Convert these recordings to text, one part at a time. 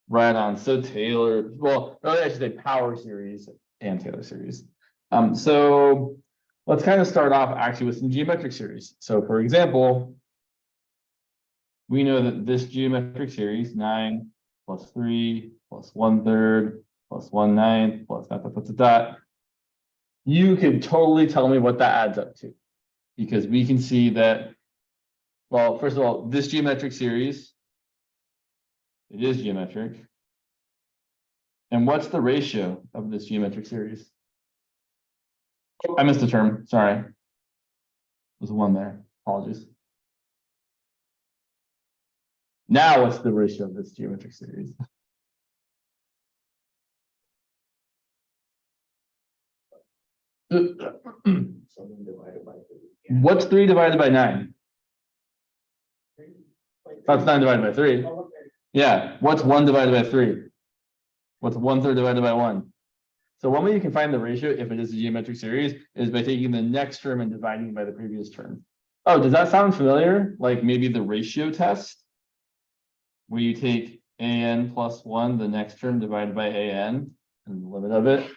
Right on. So Taylor, well, I should say power series and Taylor series. So let's kind of start off actually with some geometric series. So for example, we know that this geometric series, 9 plus 3 plus 1/3 plus 1/9 plus dot. You could totally tell me what that adds up to, because we can see that, well, first of all, this geometric series, it is geometric. And what's the ratio of this geometric series? Oh, I missed a term, sorry. There's one there, apologies. Now what's the ratio of this geometric series? What's 3 divided by 9? That's 9 divided by 3. Yeah, what's 1 divided by 3? What's 1/3 divided by 1? So one way you can find the ratio, if it is a geometric series, is by taking the next term and dividing by the previous term. Oh, does that sound familiar? Like maybe the ratio test, where you take an plus 1, the next term, divided by an, and the limit of it.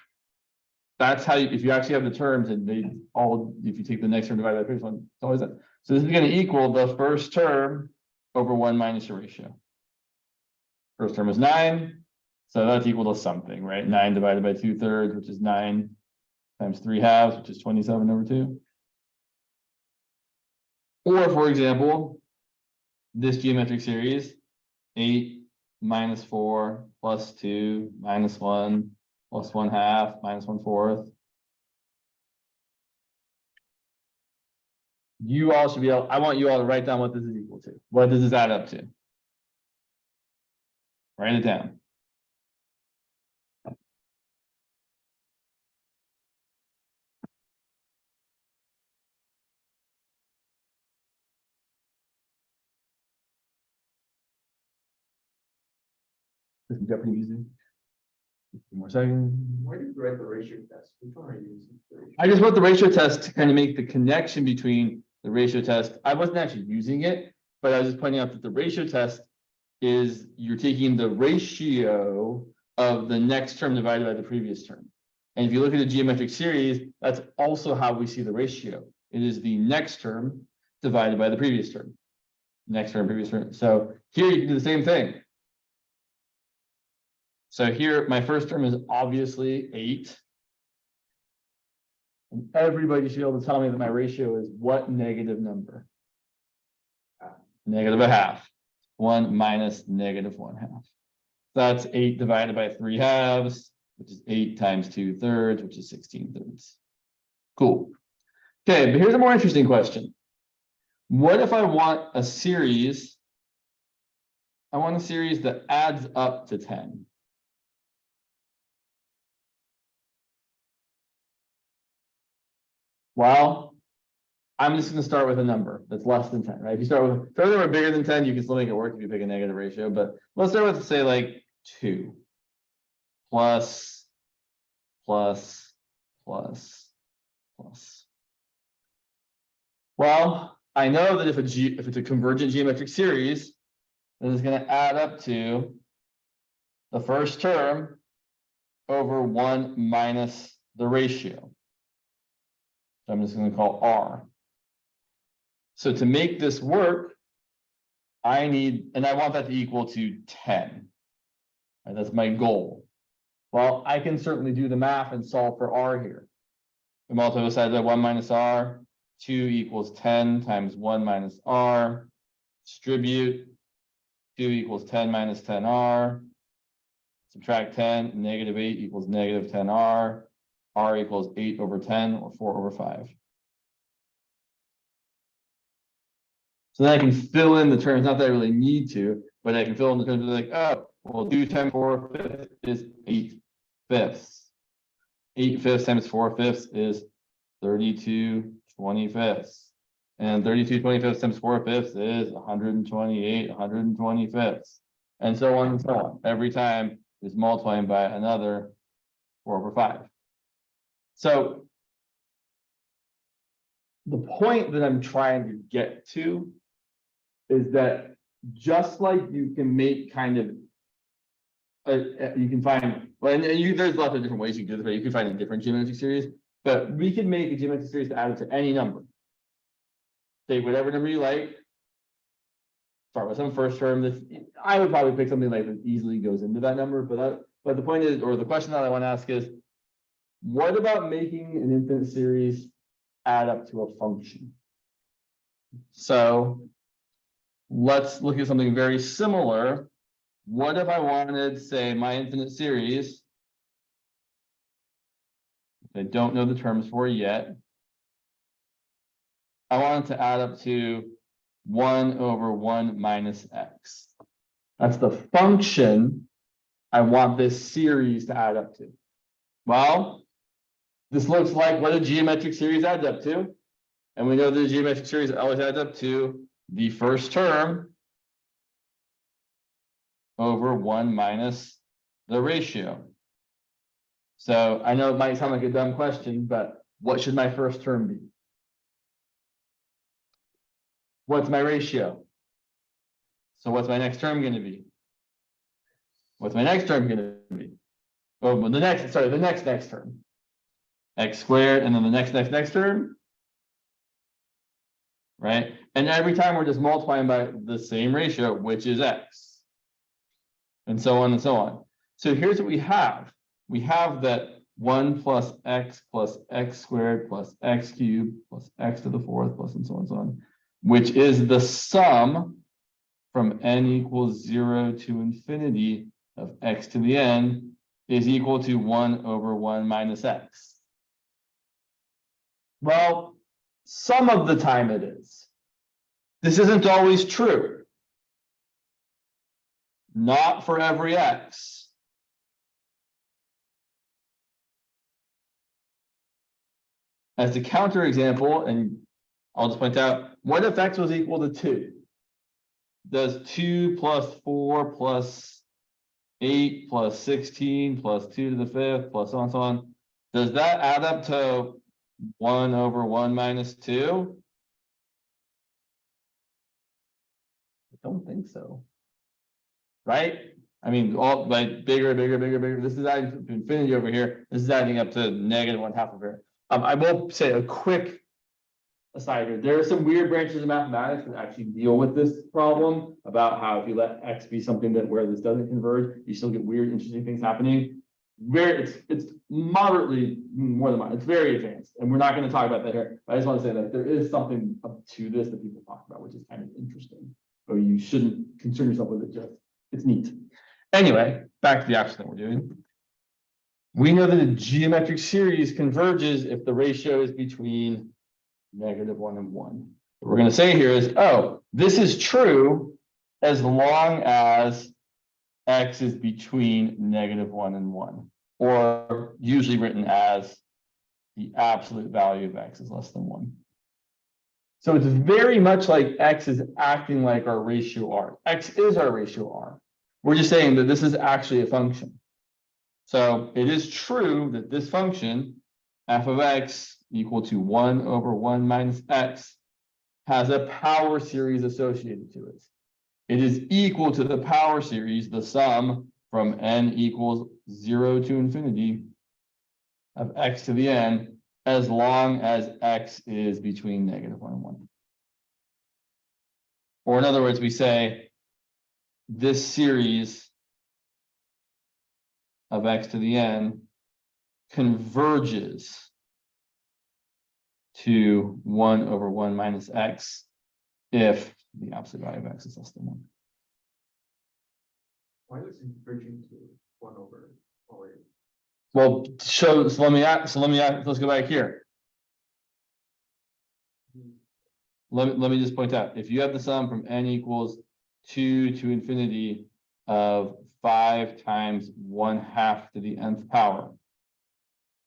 That's how you, if you actually have the terms and they all, if you take the next term divided by the previous one, it's always that. So this is going to equal the first term over 1 minus your ratio. First term is 9. So that's equal to something, right? 9 divided by 2/3, which is 9 times 3/2, which is 27 over 2. Or for example, this geometric series, 8 minus 4 plus 2 minus 1 plus 1/2 minus 1/4. You all should be able, I want you all to write down what this is equal to. What does this add up to? Write it down. This is Jeopardy music. 2 more seconds. Why did you write the ratio test? Which one are you using? I just wrote the ratio test to kind of make the connection between the ratio test. I wasn't actually using it, but I was just pointing out that the ratio test is you're taking the ratio of the next term divided by the previous term. And if you look at a geometric series, that's also how we see the ratio. It is the next term divided by the previous term. Next term, previous term. So here you can do the same thing. So here, my first term is obviously 8. And everybody should be able to tell me that my ratio is what negative number? Negative 1/2. 1 minus negative 1/2. That's 8 divided by 3/2, which is 8 times 2/3, which is 16/3. Cool. Okay, but here's a more interesting question. What if I want a series? I want a series that adds up to 10. Well, I'm just going to start with a number that's less than 10, right? If you start with a number bigger than 10, you can still make it work if you pick a negative ratio, but let's start with, say, like 2 plus. Well, I know that if it's a convergent geometric series, then it's going to add up to the first term over 1 minus the ratio. So I'm just going to call R. So to make this work, I want that to equal to 10. Right, that's my goal. Well, I can certainly do the math and solve for R here. We multiply both sides by 1 minus R. 2 equals 10 times 1 minus R. Distribute. 2 equals 10 minus 10R. Subtract 10, negative 8 equals negative 10R. R equals 8 over 10 or 4 over 5. So then I can fill in the terms, not that I really need to, but I can fill in the terms like, oh, well, 2 times 4/5 is 8/5. 8/5 times 4/5 is 32/25. And 32/25 times 4/5 is 128 125. And so on and so on. Every time is multiplying by another 4 over 5. So the point that I'm trying to get to is that just like you can make kind of you can find, well, and there's lots of different ways you can do this, but you can find a different geometric series, but we can make a geometric series to add it to any number. Take whatever number you like. Start with some first term. This, I would probably pick something like that easily goes into that number, but the point is, or the question that I want to ask is, what about making an infinite series add up to a function? So let's look at something very similar. What if I wanted, say, my infinite series? I don't know the terms for yet. I want it to add up to 1 over 1 minus x. That's the function I want this series to add up to. Well, this looks like what a geometric series adds up to. And we know that the geometric series always adds up to the first term over 1 minus the ratio. So I know it might sound like a dumb question, but what should my first term be? What's my ratio? So what's my next term going to be? What's my next term going to be? Oh, well, the next term. X squared, and then the next term. Right? And every time we're just multiplying by the same ratio, which is x. And so on and so on. So here's what we have. We have that 1 plus x squared plus x cubed plus x to the fourth plus and so on and so on, which is the sum from n equals 0 to infinity of x to the n is equal to 1 over 1 minus x. Well, some of the time it is. This isn't always true. Not for every x. As a counterexample, and I'll just point out, what if x was equal to 2? Does 2 plus 4 plus 8 plus 16 plus 2 to the fifth plus so on and so on, does that add up to 1 over 1 minus 2? I don't think so. Right? I mean, all like bigger. This is adding to infinity over here. This is adding up to negative 1/2 of here. I will say a quick aside here. There are some weird branches of mathematics that actually deal with this problem about how if you let x be something that where this doesn't converge, you still get weird, interesting things happening. It's moderately more than it's very advanced, and we're not going to talk about that here. But I just want to say that there is something up to this that people talk about, which is kind of interesting. Or you shouldn't concern yourself with it. Just it's neat. Anyway, back to the action that we're doing. We know that a geometric series converges if the ratio is between -1 and 1. What we're going to say here is, oh, this is true as long as x is between -1 and 1, or usually written as the absolute value of x is less than 1. So it's very much like x is acting like our ratio r. X is our ratio r. We're just saying that this is actually a function. So it is true that this function, f of x equal to 1 over 1 minus x, has a power series associated to it. It is equal to the power series, the sum from n equals 0 to infinity of x to the n, as long as x is between -1 and 1. Or in other words, we say this series of x to the n converges to 1 over 1 minus x if the absolute value of x is less than 1. Why is it converging to 1 over? Well, let's go back here. Let me just point out, if you have the sum from n equals 2 to infinity of 5 times 1/2 to the nth power,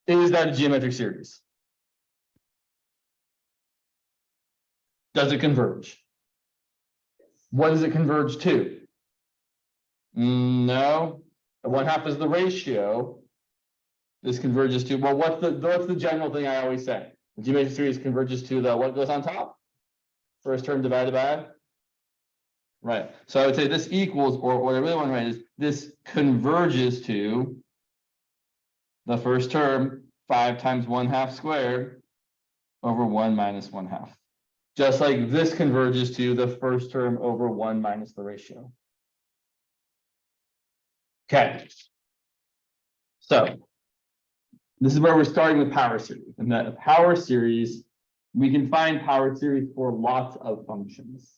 is that a geometric series? Does it converge? What does it converge to? No, 1/2 is the ratio. This converges to, well, what's the general thing I always say? The geometric series converges to the what goes on top? First term divided by Right. So I would say this equals, or what I really want to write is this converges to the first term, 5 times 1/2 squared over 1 minus 1/2. Just like this converges to the first term over 1 minus the ratio. Okay. So this is where we're starting with power series. And that power series, we can find power series for lots of functions.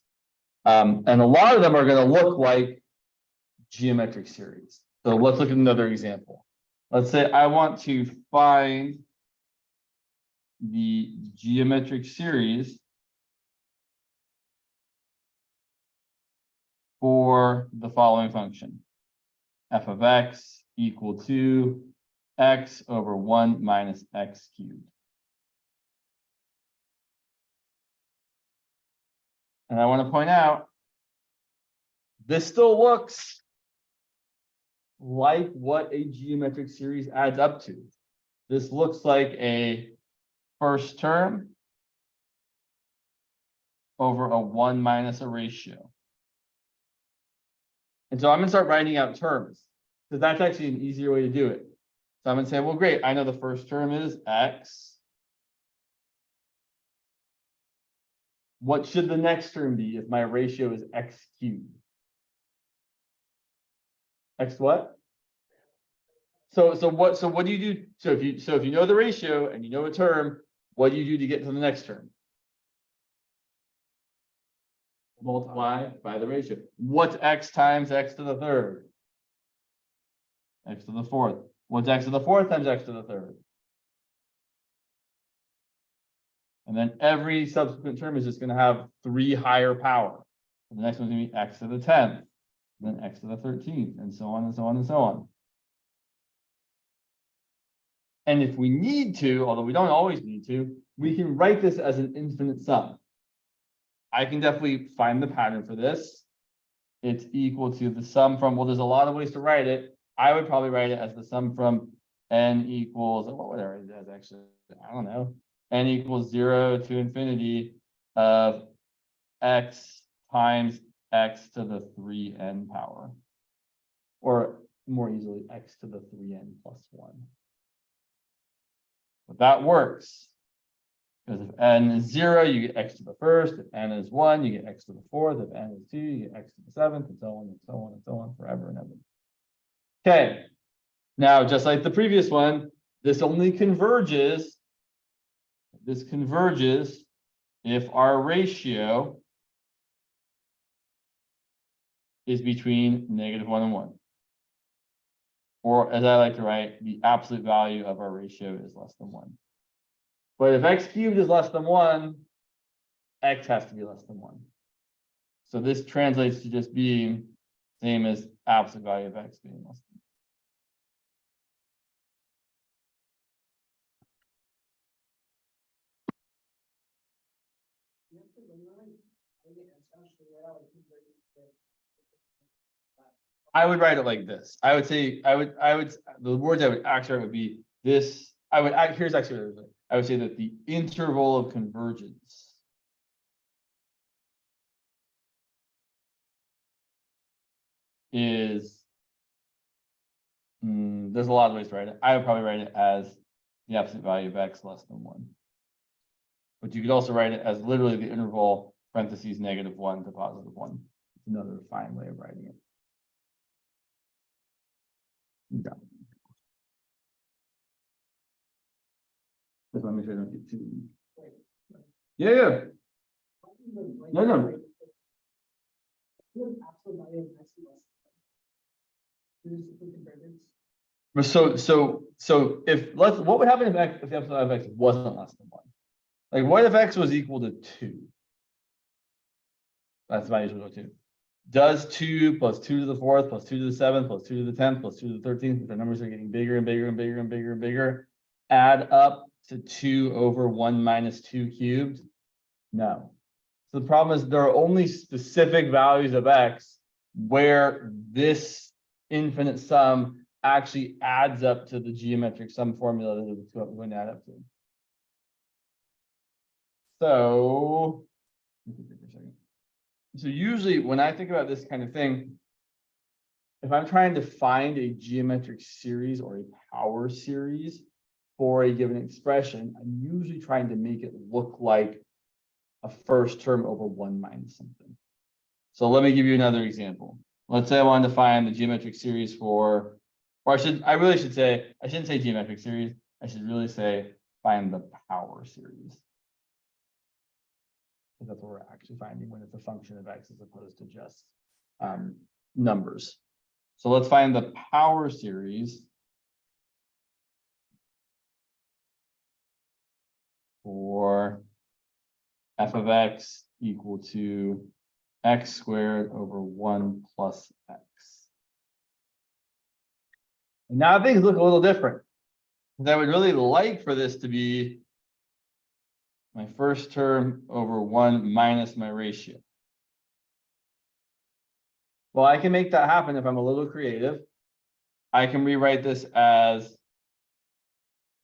And a lot of them are going to look like geometric series. So let's look at another example. Let's say I want to find the geometric series for the following function. F of x equal to x over 1 minus x cubed. And I want to point out, this still looks like what a geometric series adds up to. This looks like a first term over a 1 minus a ratio. And so I'm going to start writing out terms, because that's actually an easier way to do it. So I'm going to say, well, great, I know the first term is x. What should the next term be if my ratio is x cubed? X what? So what do you do? So if you know the ratio and you know a term, what do you do to get to the next term? Multiply by the ratio. What's x times x to the third? X to the fourth. What's x to the fourth times x to the third? And then every subsequent term is just going to have 3 higher power. So the next one's going to be x to the 10th, then x to the 13th, and so on and so on and so on. And if we need to, although we don't always need to, we can write this as an infinite sum. I can definitely find the pattern for this. It's equal to the sum from, well, there's a lot of ways to write it. I would probably write it as the sum from n equals, what would I write it as actually? I don't know. N equals 0 to infinity of x times x to the 3n power. Or more easily, x to the 3n plus 1. But that works. Because if n is 0, you get x to the first. If n is 1, you get x to the fourth. If n is 2, you get x to the seventh, and so on and so on and so on forever and ever. Okay. Now, just like the previous one, this only converges. This converges if our ratio is between -1 and 1. Or as I like to write, the absolute value of our ratio is less than 1. But if x cubed is less than 1, x has to be less than 1. So this translates to just being same as absolute value of x being less than 1. I would write it like this. I would say, the words I would actually write would be this. Here's actually what I would say. I would say that the interval of convergence is, there's a lot of ways to write it. I would probably write it as the absolute value of x less than 1. But you could also write it as literally the interval parentheses -1 to +1. It's another fine way of writing it. Yeah. Just want to make sure I don't get too. Yeah. No. So what would happen if the absolute value of x wasn't less than 1? Like, what if x was equal to 2? That's my usual 2. Does 2 plus 2 to the 4th plus 2 to the 7th plus 2 to the 10th plus 2 to the 13th, the numbers are getting bigger and bigger and bigger and bigger and bigger, add up to 2 over 1 minus 2 cubed? No. So the problem is there are only specific values of x where this infinite sum actually adds up to the geometric sum formula that it's going to add up to. So, So usually when I think about this kind of thing, if I'm trying to find a geometric series or a power series for a given expression, I'm usually trying to make it look like a first term over 1 minus something. So let me give you another example. Let's say I wanted to find the geometric series for, or I shouldn't say geometric series. I should really say find the power series. Because that's what we're actually finding when it's a function of x as opposed to just numbers. So let's find the power series for f of x equal to x squared over 1 plus x. And now things look a little different. I would really like for this to be my first term over 1 minus my ratio. Well, I can make that happen if I'm a little creative. I can rewrite this as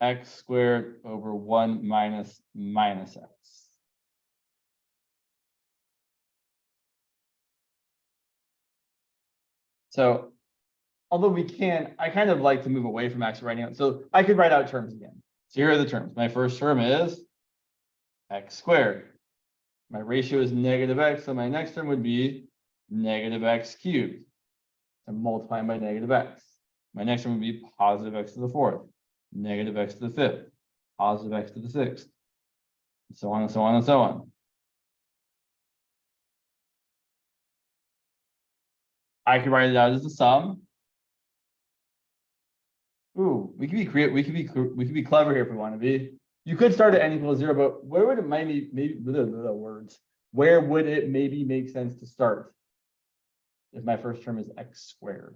x squared over 1 minus x. So although we can, I kind of like to move away from actually writing out. So I could write out terms again. So here are the terms. My first term is x squared. My ratio is negative x, so my next term would be negative x cubed. I'm multiplying by negative x. My next term would be positive x to the fourth, negative x to the fifth, positive x to the sixth, and so on and so on and so on. I could write it out as the sum. Ooh, we could be creative. We could be clever here if we want to be. You could start at n equals 0, but where would it maybe the words? Where would it maybe make sense to start? If my first term is x squared.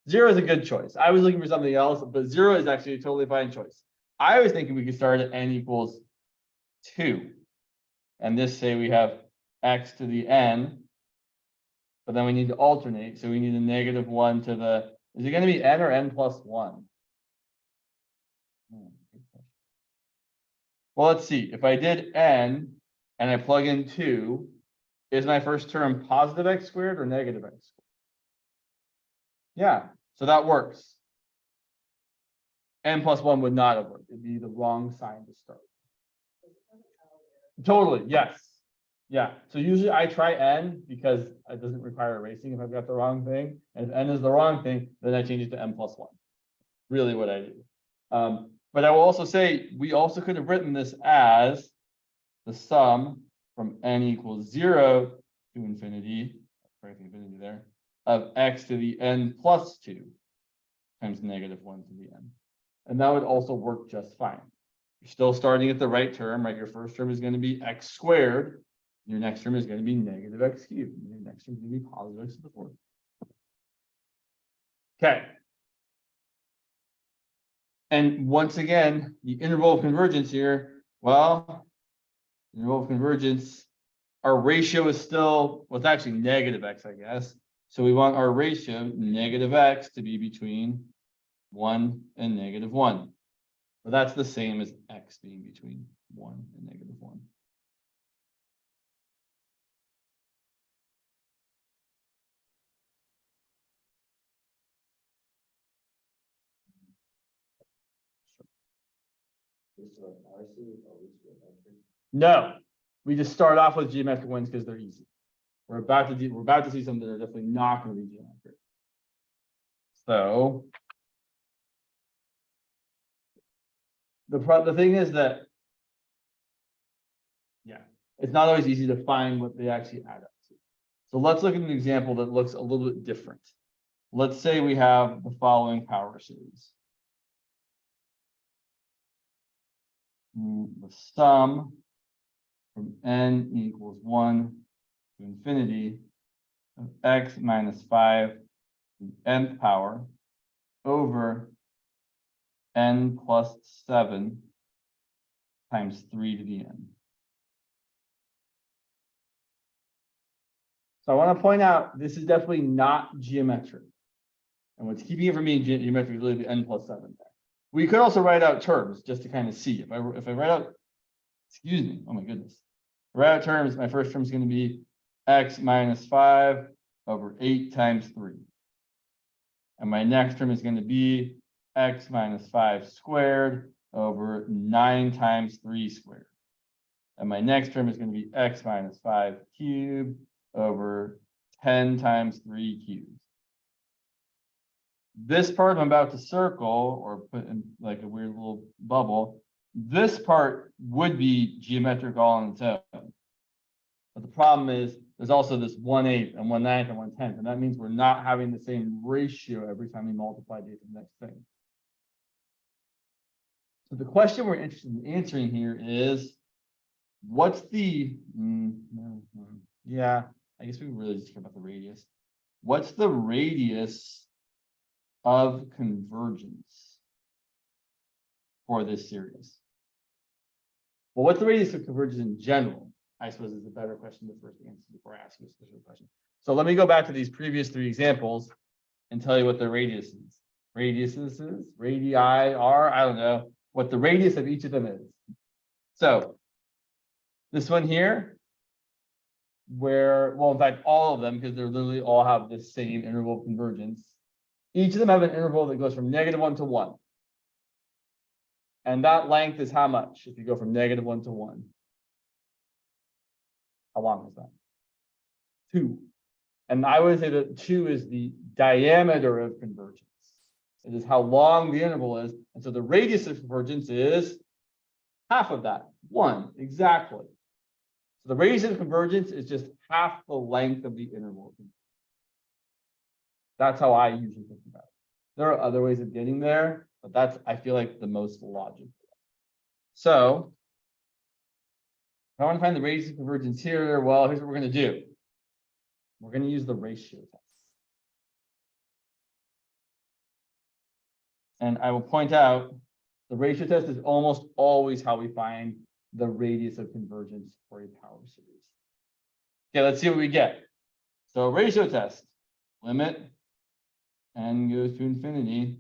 0 is a good choice. I was looking for something else, but 0 is actually a totally fine choice. I was thinking we could start at n equals 2. And this say we have x to the n, but then we need to alternate. So we need a negative 1 to the, is it going to be n or n plus 1? Well, let's see. If I did n and I plug in 2, is my first term positive x squared or negative x squared? Yeah, so that works. N plus 1 would not have worked. It'd be the wrong sign to start. Totally, yes. Yeah, so usually I try n because it doesn't require erasing if I've got the wrong thing. And if n is the wrong thing, then I change it to n plus 1. Really what I do. But I will also say, we also could have written this as the sum from n equals 0 to infinity, there, of x to the n plus 2 times negative 1 to the n. And that would also work just fine. You're still starting at the right term, right? Your first term is going to be x squared. Your next term is going to be negative x cubed. Your next term is going to be positive x to the fourth. Okay. And once again, the interval of convergence here, well, interval of convergence, our ratio is still, well, it's actually negative x, I guess. So we want our ratio, negative x, to be between 1 and negative 1. Well, that's the same as x being between 1 and negative 1. No, we just start off with geometric ones because they're easy. We're about to see some that are definitely not going to be geometric. So the thing is that, yeah, it's not always easy to find what they actually add up to. So let's look at an example that looks a little bit different. Let's say we have the following power series. The sum from n equals 1 to infinity of x minus 5 to the nth power over n plus 7 times 3 to the n. So I want to point out this is definitely not geometric. And what's keeping it from being geometric is really the n plus 7 there. We could also write out terms just to kind of see. If I write out, excuse me, oh my goodness. Route terms, my first term is going to be x minus 5 over 8 times 3. And my next term is going to be x minus 5 squared over 9 times 3 squared. And my next term is going to be x minus 5 cubed over 10 times 3 cubed. This part I'm about to circle or put in like a weird little bubble, this part would be geometric all on its own. But the problem is there's also this 1/8 and 1/9 and 1/10. And that means we're not having the same ratio every time we multiply to the next thing. So the question we're interested in answering here is, what's the, yeah, I guess we really just care about the radius. What's the radius of convergence for this series? Well, what's the radius of convergence in general? I suppose is a better question to first answer before I ask you a specific question. So let me go back to these previous 3 examples and tell you what the radius is. Radii are, I don't know what the radius of each of them is. So this one here, where, well, in fact, all of them, because they're literally all have the same interval of convergence. Each of them have an interval that goes from -1 to 1. And that length is how much if you go from -1 to 1? How long is that? 2. And I would say that 2 is the diameter of convergence. It is how long the interval is. And so the radius of convergence is half of that, 1, exactly. So the radius of convergence is just half the length of the interval. That's how I usually think about it. There are other ways of getting there, but that's, I feel like, the most logical. So if I want to find the radius of convergence here, well, here's what we're going to do. We're going to use the ratio test. And I will point out the ratio test is almost always how we find the radius of convergence for a power series. Okay, let's see what we get. So ratio test, limit n goes to infinity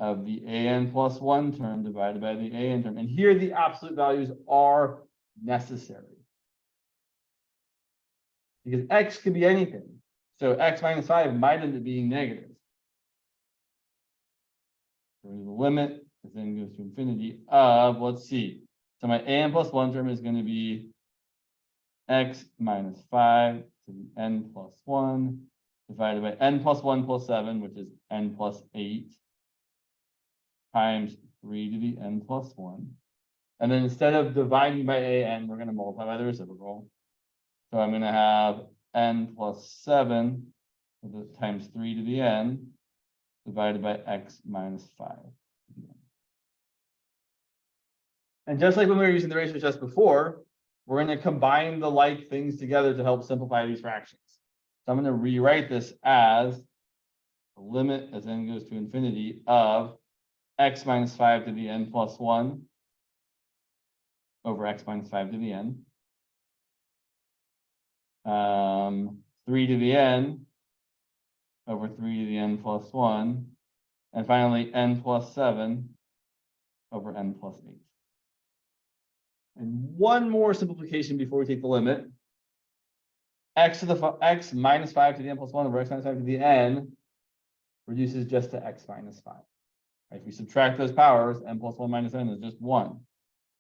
of the an plus 1 term divided by the an term. And here the absolute values are necessary. Because x could be anything. So x minus 5 might end up being negative. So the limit is n goes to infinity of, let's see. So my an plus 1 term is going to be x minus 5 to the n plus 1 divided by n plus 1 plus 7, which is n plus 8 times 3 to the n plus 1. And then instead of dividing by an, we're going to multiply by the reciprocal. So I'm going to have n plus 7 times 3 to the n divided by x minus 5. And just like when we were using the ratio test before, we're going to combine the like things together to help simplify these fractions. So I'm going to rewrite this as the limit as n goes to infinity of x minus 5 to the n plus 1 over x minus 5 to the n. 3 to the n over 3 to the n plus 1. And finally, n plus 7 over n plus 8. And one more simplification before we take the limit. X minus 5 to the n plus 1 over x minus 5 to the n reduces just to x minus 5. Right? If we subtract those powers, n plus 1 minus n is just 1.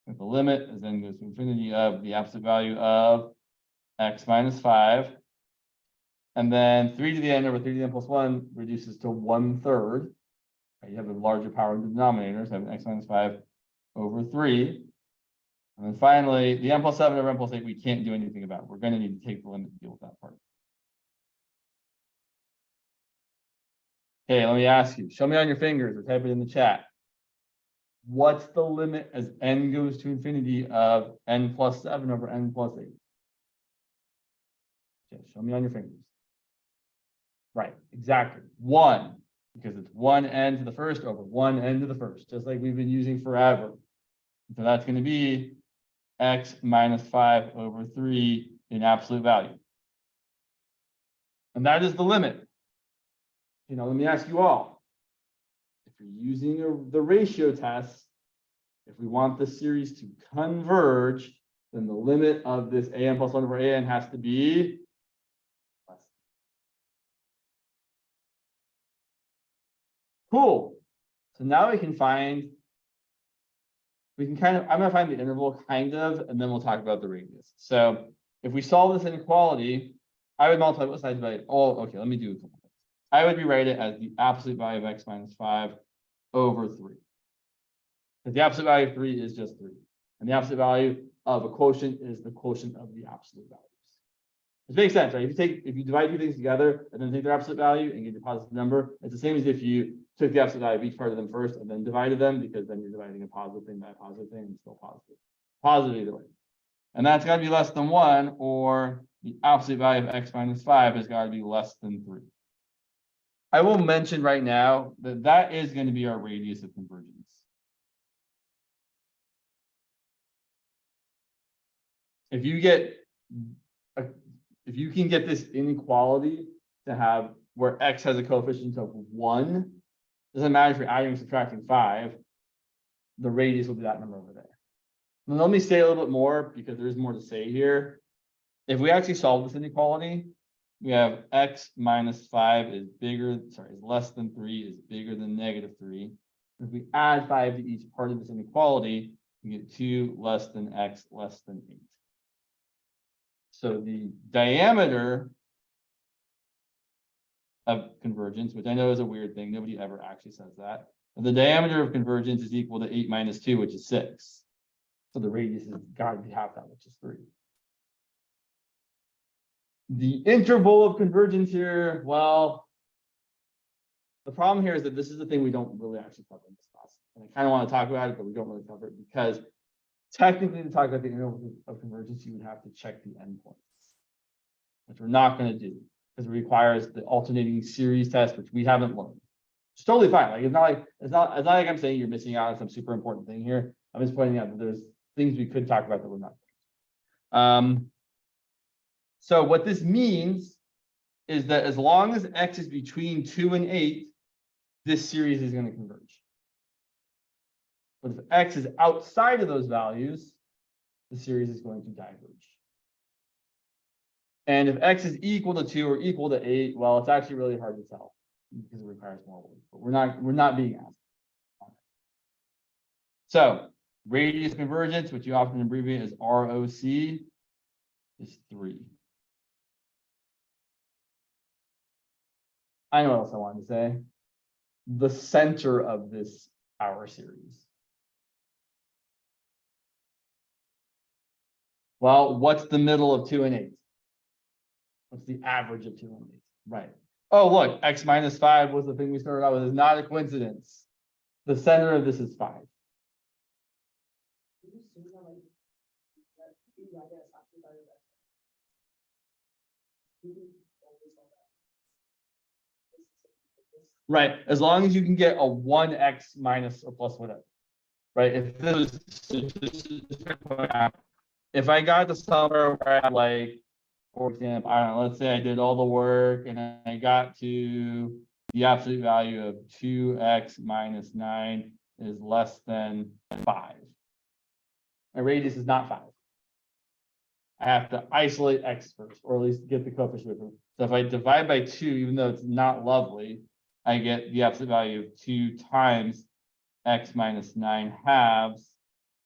If the limit as n goes to infinity of the absolute value of x minus 5. And then 3 to the n over 3 to the n plus 1 reduces to 1/3. Right? You have a larger power in the denominator, so I have x minus 5 over 3. And then finally, the n plus 7 over n plus 8, we can't do anything about. We're going to need to take the limit to deal with that part. Okay, let me ask you. Show me on your fingers or type it in the chat. What's the limit as n goes to infinity of n plus 7 over n plus 8? Okay, show me on your fingers. Right, exactly. 1, because it's 1n to the first over 1n to the first, just like we've been using forever. So that's going to be x minus 5 over 3 in absolute value. And that is the limit. You know, let me ask you all. If you're using the ratio test, if we want the series to converge, then the limit of this an plus 1 over an has to be less. Cool. So now we can kind of, I'm gonna find the interval kind of, and then we'll talk about the radius. So if we solve this inequality, I would multiply both sides by, oh, okay, let me do a couple things. I would rewrite it as the absolute value of x minus 5 over 3. Because the absolute value of 3 is just 3. And the absolute value of a quotient is the quotient of the absolute values. Which makes sense, right? If you divide two things together and then take their absolute value and get your positive number, it's the same as if you took the absolute value of each part of them first and then divided them, because then you're dividing a positive thing by a positive thing and it's still positive. Positive either way. And that's got to be less than 1, or the absolute value of x minus 5 has got to be less than 3. I will mention right now that that is going to be our radius of convergence. If you can get this inequality to have where x has a coefficient of 1, doesn't matter if you're adding or subtracting 5, the radius will be that number over there. Now, let me say a little bit more because there is more to say here. If we actually solve this inequality, we have x minus 5 is less than 3 is bigger than negative 3. If we add 5 to each part of this inequality, we get 2 less than x less than 8. So the diameter of convergence, which I know is a weird thing, nobody ever actually says that, but the diameter of convergence is equal to 8 minus 2, which is 6. So the radius has got to be half that, which is 3. The interval of convergence here, well, the problem here is that this is the thing we don't really actually cover in this class. And I kind of want to talk about it, but we don't really cover it because technically to talk about the interval of convergence, you would have to check the endpoints, which we're not going to do because it requires the alternating series test, which we haven't learned. It's totally fine. Like it's not like I'm saying you're missing out on some super important thing here. I'm just pointing out that there's things we could talk about that we're not. So what this means is that as long as x is between 2 and 8, this series is going to converge. But if x is outside of those values, the series is going to diverge. And if x is equal to 2 or equal to 8, well, it's actually really hard to tell because it requires more work. But we're not being asked. So radius convergence, which you often abbreviate as ROC, is 3. I know what else I wanted to say. The center of this power series. Well, what's the middle of 2 and 8? What's the average of 2 and 8? Right. Oh, look, x minus 5 was the thing we started out with. It's not a coincidence. The center of this is 5. Right, as long as you can get a 1x minus or plus whatever. Right, if I got to somewhere where I had, like, for example, I don't know, let's say I did all the work and I got to the absolute value of 2x minus 9 is less than 5. My radius is not 5. I have to isolate x first, or at least get the coefficient with it. So if I divide by 2, even though it's not lovely, I get the absolute value of 2 times x minus 9 halves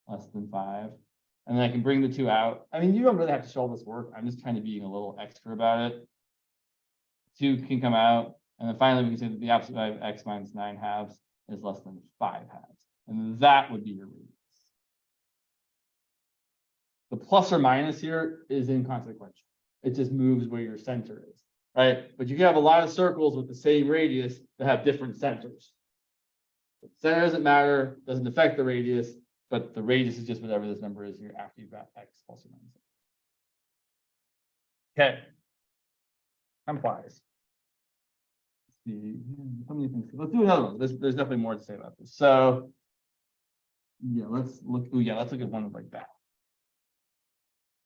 less than 5. And then I can bring the 2 out. I mean, you don't really have to show all this work. I'm just kind of being a little extra about it. 2 can come out. And then finally, we can say that the absolute value of x minus 9 halves is less than 5 halves. And that would be your radius. The plus or minus here is inconsequential. It just moves where your center is, right? But you can have a lot of circles with the same radius that have different centers. The center doesn't matter, doesn't affect the radius, but the radius is just whatever this number is here after you've got x plus or minus. Okay. Time flies. Let's see. So many things. Let's do another one. There's definitely more to say about this. So yeah, let's look. Oh yeah, let's look at one like that.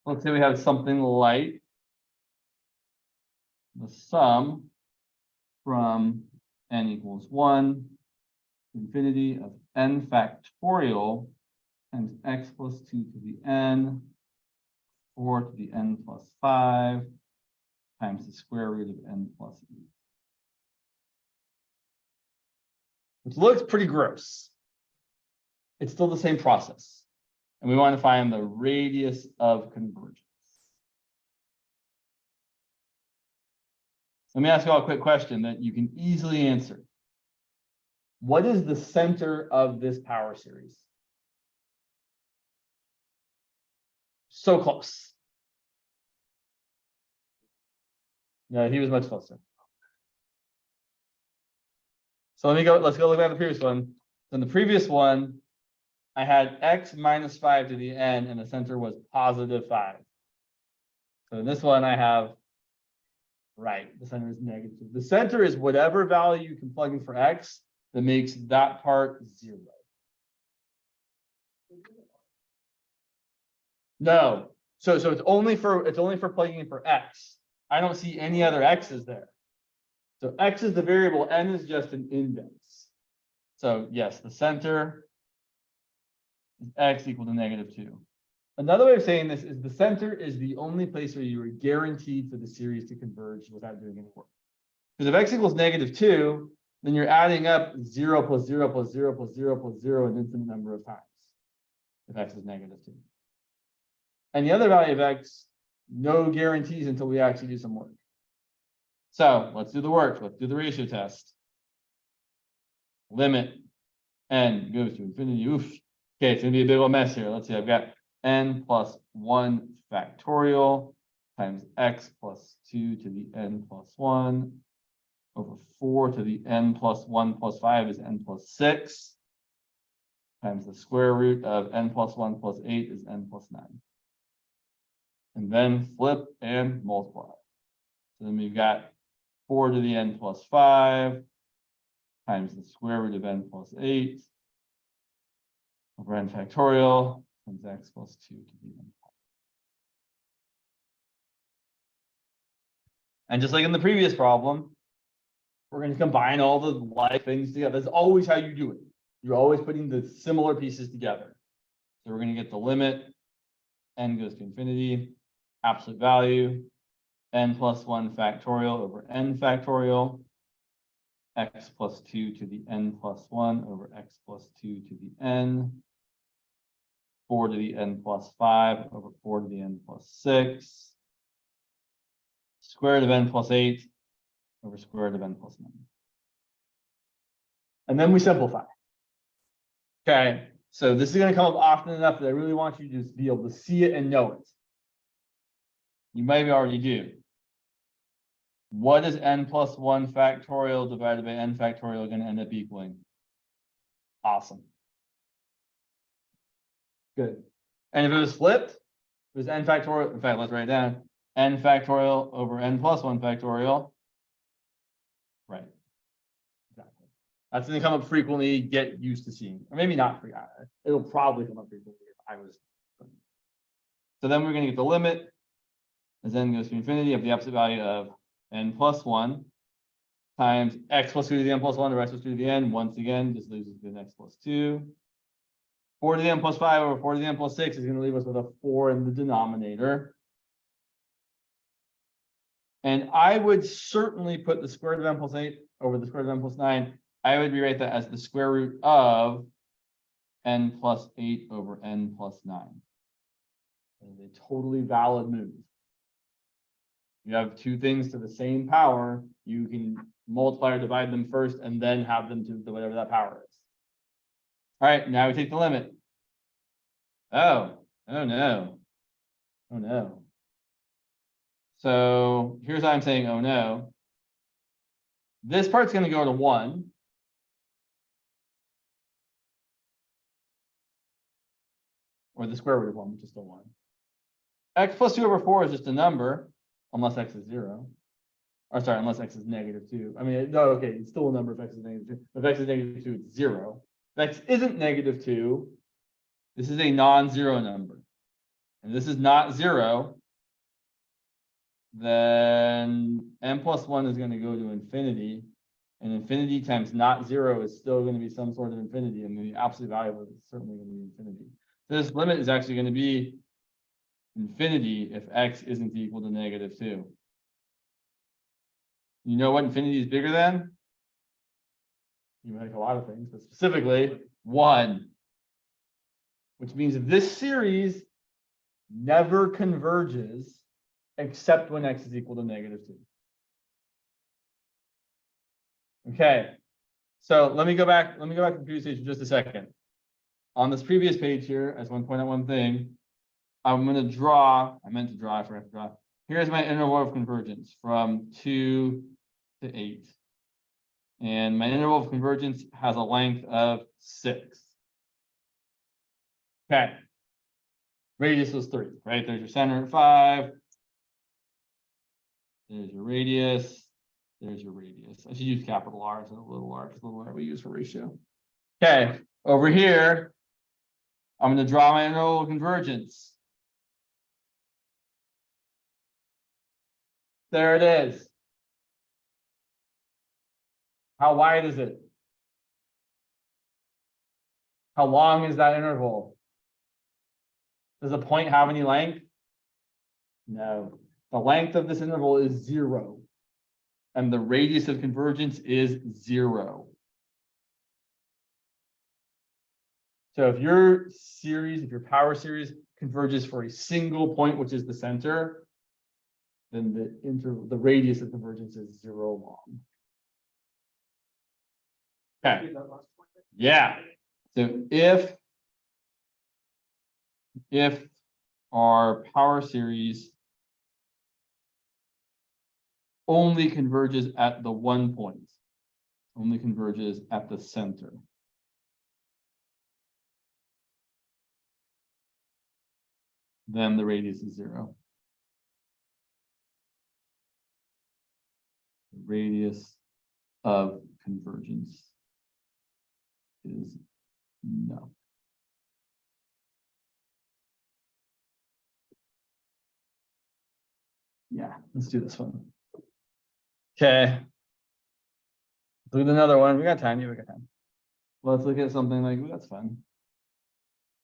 Let's say we have something like the sum from n equals 1 to infinity of n factorial times x plus 2 to the n 4 to the n plus 5 times the square root of n plus 8. Which looks pretty gross. It's still the same process. And we want to find the radius of convergence. Let me ask you all a quick question that you can easily answer. What is the center of this power series? So close. No, he was much closer. So let's go look at the previous one. So in the previous one, I had x minus 5 to the n, and the center was positive 5. So in this one, I have, right, the center is negative. The center is whatever value you can plug in for x that makes that part 0. No, so it's only for plugging in for x. I don't see any other x's there. So x is the variable, n is just an index. So yes, the center is x equal to -2. Another way of saying this is the center is the only place where you are guaranteed for the series to converge without doing any work. Because if x equals -2, then you're adding up 0 plus 0 plus 0 plus 0 plus 0 an infinite number of times. If x is -2. And the other value of x, no guarantees until we actually do some work. So let's do the work. Let's do the ratio test. Limit n goes to infinity. Oof. Okay, it's going to be a big old mess here. Let's see. I've got n plus 1 factorial times x plus 2 to the n plus 1 over 4 to the n plus 1 plus 5 is n plus 6 times the square root of n plus 1 plus 8 is n plus 9. And then flip and multiply. So then we've got 4 to the n plus 5 times the square root of n plus 8 over n factorial times x plus 2 to the n. And just like in the previous problem, we're going to combine all the like things together. That's always how you do it. You're always putting the similar pieces together. So we're going to get the limit, n goes to infinity, absolute value, n plus 1 factorial over n factorial, x plus 2 to the n plus 1 over x plus 2 to the n, 4 to the n plus 5 over 4 to the n plus 6, square root of n plus 8 over square root of n plus 9. And then we simplify. Okay, so this is going to come up often enough that I really want you to just be able to see it and know it. You maybe already do. What is n plus 1 factorial divided by n factorial going to end up equaling? Awesome. Good. And if it was flipped, it was n factorial. In fact, let's write it down. N factorial over n plus 1 factorial. Right. Exactly. That's going to come up frequently. Get used to seeing, or maybe not frequently. It'll probably come up frequently if I was. So then we're going to get the limit as n goes to infinity of the absolute value of n plus 1 times x plus 2 to the n plus 1, the rest plus 2 to the n. Once again, just leaves us with x plus 2. 4 to the n plus 5 over 4 to the n plus 6 is going to leave us with a 4 in the denominator. And I would certainly put the square root of n plus 8 over the square root of n plus 9. I would rewrite that as the square root of n plus 8 over n plus 9. That is a totally valid move. You have two things to the same power, you can multiply or divide them first and then have them to whatever that power is. All right, now we take the limit. Oh no. Oh no. So here's how I'm saying, oh no. This part's going to go to 1. Or the square root of 1, which is still 1. X plus 2 over 4 is just a number. Unless x is 0. Or sorry, unless x is -2. I mean, no, okay, it's still a number if x is -2. If x is -2, it's 0. If x isn't -2, this is a non-zero number. And this is not 0, then n plus 1 is going to go to infinity. And infinity times not 0 is still going to be some sort of infinity. And the absolute value of it is certainly going to be infinity. This limit is actually going to be infinity if x isn't equal to -2. You know what infinity is bigger than? You like a lot of things, but specifically 1. Which means that this series never converges except when x is equal to -2. Okay, so let me go back to the previous page for just a second. On this previous page here, I just want to point out one thing. I'm going to draw, I meant to draw, I forgot to draw. Here's my interval of convergence from 2 to 8. And my interval of convergence has a length of 6. Okay. Radius was 3, right? There's your center at 5. There's your radius. There's your radius. I should use capital R instead of little r, because little r we use for ratio. Okay, over here, I'm going to draw my interval of convergence. There it is. How wide is it? How long is that interval? Does a point have any length? No. The length of this interval is 0. And the radius of convergence is 0. So if your power series converges for a single point, which is the center, then the radius of convergence is 0 long. Okay. Yeah. So if our power series only converges at the one point, only converges at the center, then the radius is 0. The radius of convergence is no. Yeah, let's do this one. Okay. Look at another one. We got time. Yeah, we got time. Let's look at something like, that's fun.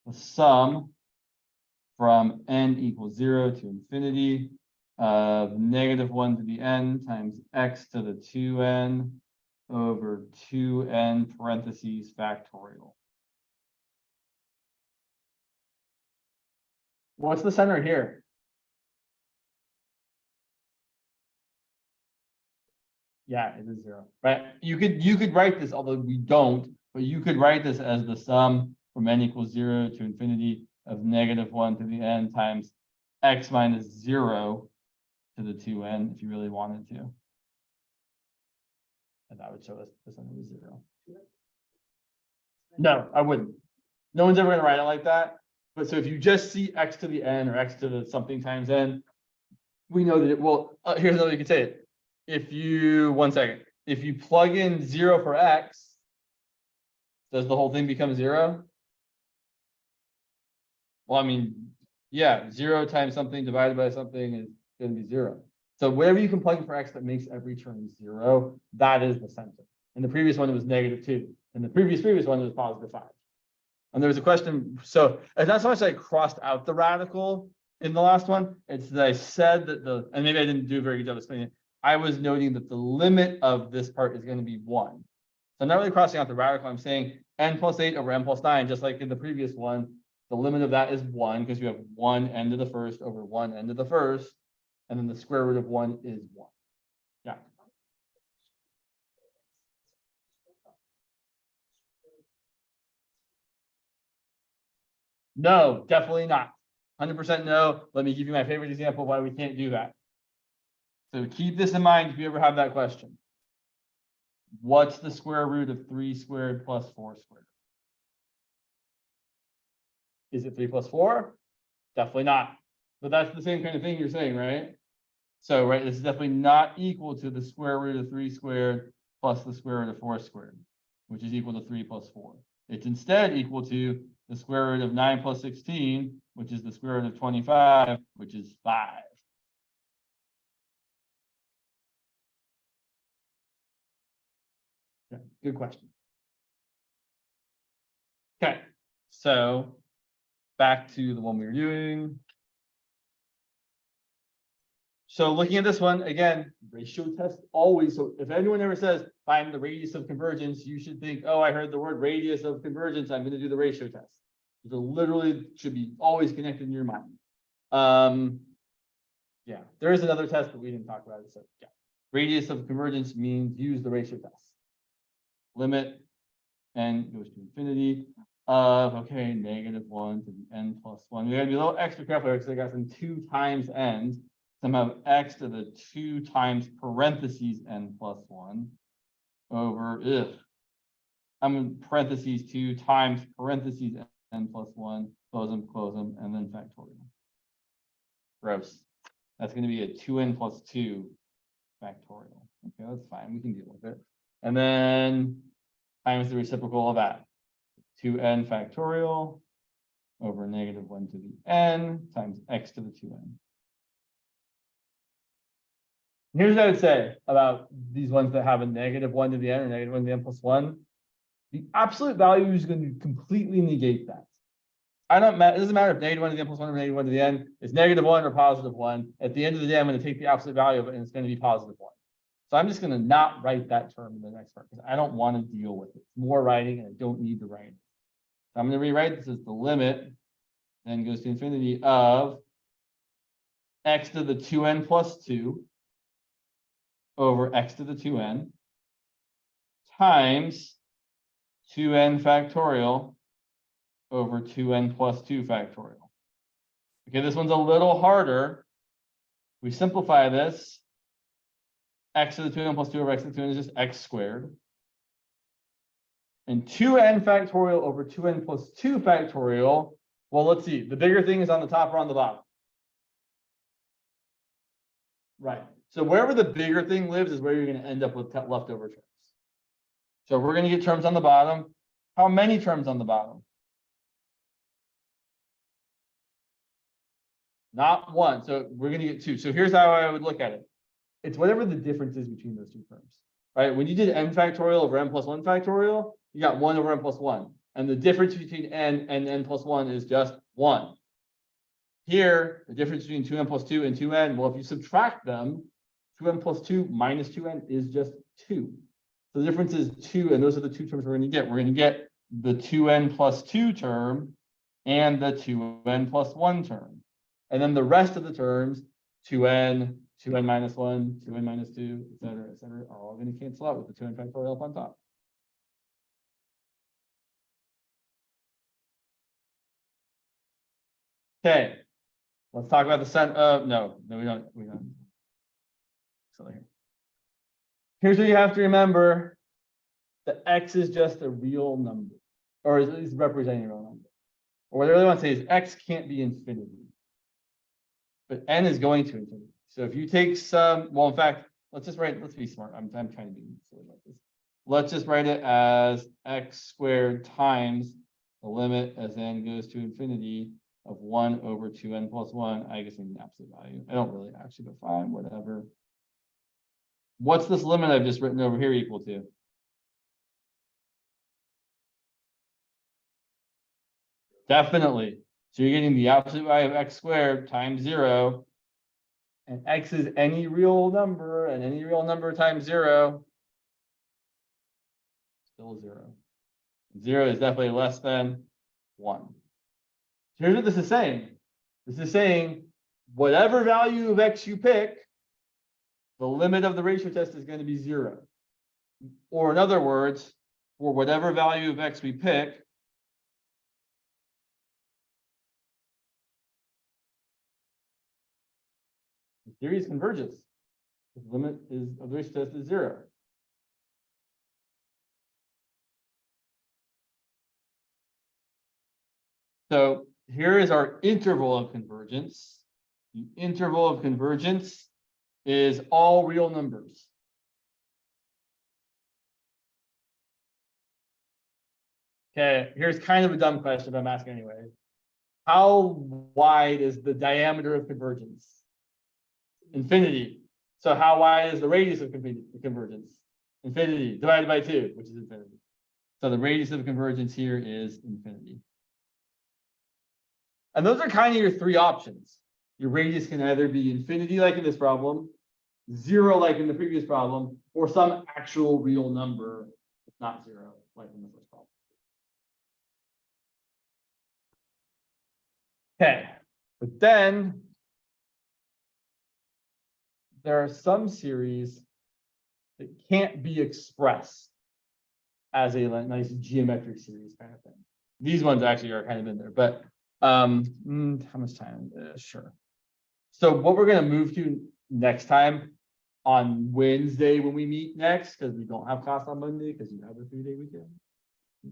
The sum from n equals 0 to infinity of -1 to the n times x to the 2n over 2n parentheses factorial. What's the center here? Yeah, it is 0. Right? You could write this, although we don't, but you could write this as the sum from n equals 0 to infinity of -1 to the n times x minus 0 to the 2n if you really wanted to. And that would show us the center is 0. No, I wouldn't. No one's ever going to write it like that. But so if you just see x to the n or x to the something times n, we know that it will. Here's another way you could say it. If you, 1 second, if you plug in 0 for x, does the whole thing become 0? Well, I mean, yeah, 0 times something divided by something is going to be 0. So wherever you can plug in for x that makes every term 0, that is the center. In the previous one, it was -2. In the previous one, it was +5. And there was a question. So it's not so much that I crossed out the radical in the last one. It's that I said that and maybe I didn't do a very good job explaining it. I was noting that the limit of this part is going to be 1. So I'm not really crossing out the radical. I'm saying n plus 8 over n plus 9, just like in the previous one. The limit of that is 1 because you have 1 n to the first over 1 n to the first. And then the square root of 1 is 1. Yeah. No, definitely not. 100% no. Let me give you my favorite example of why we can't do that. So keep this in mind if you ever have that question. What's the square root of 3 squared plus 4 squared? Is it 3 plus 4? Definitely not. But that's the same kind of thing you're saying, right? So, right, this is definitely not equal to the square root of 3 squared plus the square root of 4 squared, which is equal to 3 plus 4. It's instead equal to the square root of 9 plus 16, which is the square root of 25, which is 5. Okay, good question. Okay, so back to the one we were doing. So looking at this one, again, ratio test always, so if anyone ever says, find the radius of convergence, you should think, oh, I heard the word radius of convergence, I'm gonna do the ratio test. So literally should be always connected in your mind. Yeah, there is another test, but we didn't talk about it, so yeah. Radius of convergence means use the ratio test. Limit n goes to infinity of, okay, -1 to the n plus 1. We gotta be a little extra careful here because I got some 2 times n. Somehow x to the 2 times parentheses n plus 1 over, I'm in parentheses 2 times parentheses n plus 1, close them, and then factorial. Gross. That's going to be a 2n plus 2 factorial. Okay, that's fine. We can deal with it. And then times the reciprocal of that. 2n factorial over -1 to the n times x to the 2n. Here's what I would say about these ones that have a -1 to the n or -1 to the n plus 1. The absolute value is going to completely negate that. It doesn't matter if -1 to the n plus 1 or -1 to the n is -1 or +1. At the end of the day, I'm going to take the absolute value of it and it's going to be +1. So I'm just going to not write that term in the next part because I don't want to deal with it. It's more writing and I don't need to write it. So I'm going to rewrite this as the limit then goes to infinity of x to the 2n plus 2 over x to the 2n times 2n factorial over 2n plus 2 factorial. Okay, this one's a little harder. We simplify this. X to the 2n plus 2 over x to the 2n is just x squared. And 2n factorial over 2n plus 2 factorial. Well, let's see. The bigger thing is on the top or on the bottom? Right. So wherever the bigger thing lives is where you're going to end up with leftover terms. So we're going to get terms on the bottom. How many terms on the bottom? Not one. So we're going to get 2. So here's how I would look at it. It's whatever the difference is between those 2 terms. Right? When you did n factorial over n plus 1 factorial, you got 1 over n plus 1. And the difference between n and n plus 1 is just 1. Here, the difference between 2n plus 2 and 2n, well, if you subtract them, 2n plus 2 minus 2n is just 2. So the difference is 2, and those are the 2 terms we're going to get. We're going to get the 2n plus 2 term and the 2n plus 1 term. And then the rest of the terms, 2n, 2n minus 1, 2n minus 2, et cetera, are all going to cancel out with the 2n factorial up on top. Okay, let's talk about the set. No, we don't. So here's what you have to remember: the x is just a real number, or at least representing a real number. Or what I really want to say is x can't be infinity, but n is going to infinity. So if you take some, well, in fact, let's be smart. I'm trying to be silly about this. Let's just write it as x squared times the limit as n goes to infinity of 1 over 2n plus 1. I guess I need an absolute value. I don't really actually, but fine, whatever. What's this limit I've just written over here equal to? Definitely. So you're getting the absolute value of x squared times 0. And x is any real number, and any real number times 0. Still 0. 0 is definitely less than 1. Here's what this is saying. This is saying whatever value of x you pick, the limit of the ratio test is going to be 0. Or in other words, for whatever value of x we pick, the series converges. The limit of the ratio test is 0. So here is our interval of convergence. The interval of convergence is all real numbers. Okay, here's kind of a dumb question, but I'm asking anyway. How wide is the diameter of convergence? Infinity. So how wide is the radius of convergence? Infinity divided by 2, which is infinity. So the radius of convergence here is infinity. And those are kind of your 3 options. Your radius can either be infinity like in this problem, 0 like in the previous problem, or some actual real number, if not 0, like in the first problem. Okay, but then there are some series that can't be expressed as a nice geometric series kind of thing. These ones actually are kind of in there, but how much time? Sure. So what we're going to move to next time on Wednesday when we meet next, because we don't have class on Monday because you have a 3-day weekend.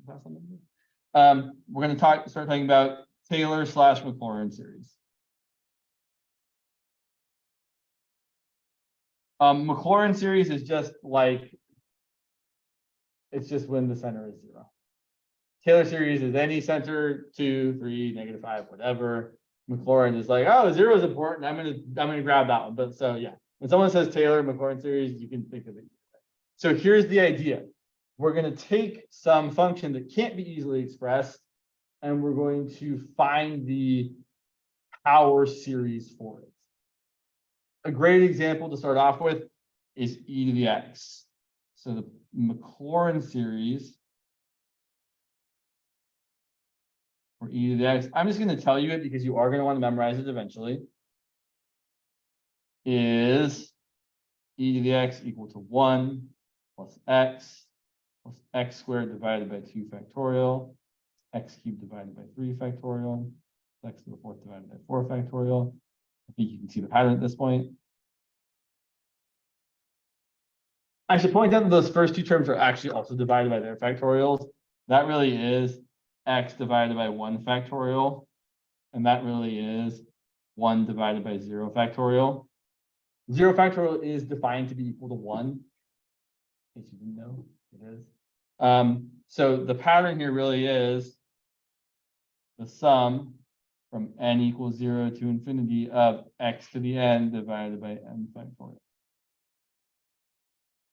Class on Monday. We're going to start talking about Taylor / Maclaurin series. Maclaurin series is just like, it's just when the center is 0. Taylor series is any center, 2, 3, -5, whatever. Maclaurin is like, oh, 0 is important. I'm gonna grab that one. But so yeah, when someone says Taylor Maclaurin series, you can think of it. So here's the idea. We're gonna take some function that can't be easily expressed, and we're going to find the power series for it. A great example to start off with is e to the x. So the Maclaurin series for e to the x, I'm just going to tell you it because you are going to want to memorize it eventually, is e to the x equal to 1 plus x squared divided by 2 factorial, x cubed divided by 3 factorial, x to the 4th divided by 4 factorial. I think you can see the pattern at this point. I should point out that those first 2 terms are actually also divided by their factorials. That really is x divided by 1 factorial. And that really is 1 divided by 0 factorial. 0 factorial is defined to be equal to 1. In case you didn't know, it is. So the pattern here really is the sum from n equals 0 to infinity of x to the n divided by n factorial.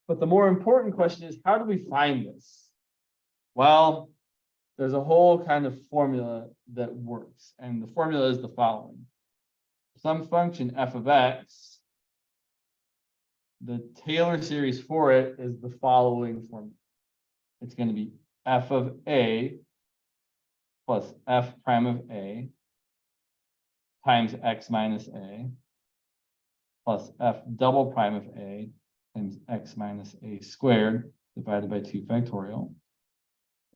But the more important question is, how do we find this? Well, there's a whole kind of formula that works, and the formula is the following. Some function f of x, the Taylor series for it is the following formula. It's going to be f of a plus f prime of a times x minus a plus f double prime of a times x minus a squared divided by 2 factorial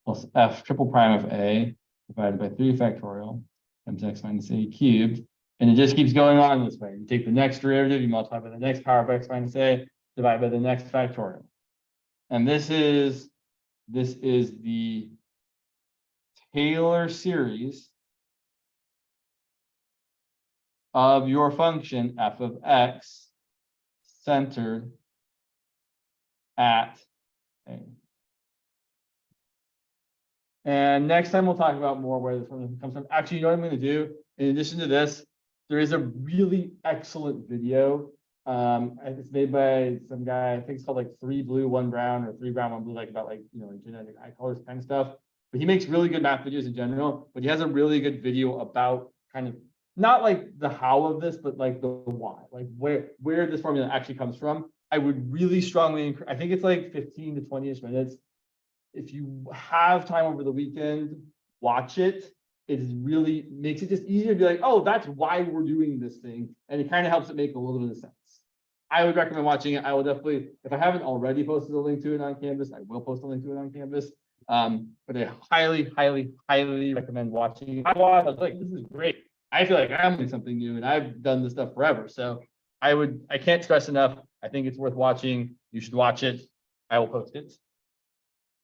plus f triple prime of a divided by 3 factorial times x minus a cubed. And it just keeps going on this way. You take the next derivative, you multiply by the next power of x minus a, divide by the next factorial. And this is the Taylor series of your function f of x centered at a. And next time we'll talk about more where this one comes from. Actually, you know what I'm going to do? In addition to this, there is a really excellent video. It's made by some guy, I think it's called like 3 blue, 1 brown, or 3 brown, 1 blue, like about like, you know, like genetic eye colors kind of stuff. But he makes really good math videos in general, but he has a really good video about kind of not like the how of this, but like the why, like where this formula actually comes from. I would really strongly encourage, I think it's like 15 to 20-ish minutes. If you have time over the weekend, watch it. It really makes it just easier to be like, oh, that's why we're doing this thing. And it kind of helps it make a little bit of sense. I would recommend watching it. I will definitely, if I haven't already posted a link to it on Canvas, I will post a link to it on Canvas. But I highly, highly, highly recommend watching it. I was like, this is great. I feel like I'm doing something new and I've done this stuff forever. So I can't stress enough. I think it's worth watching. You should watch it. I will post it.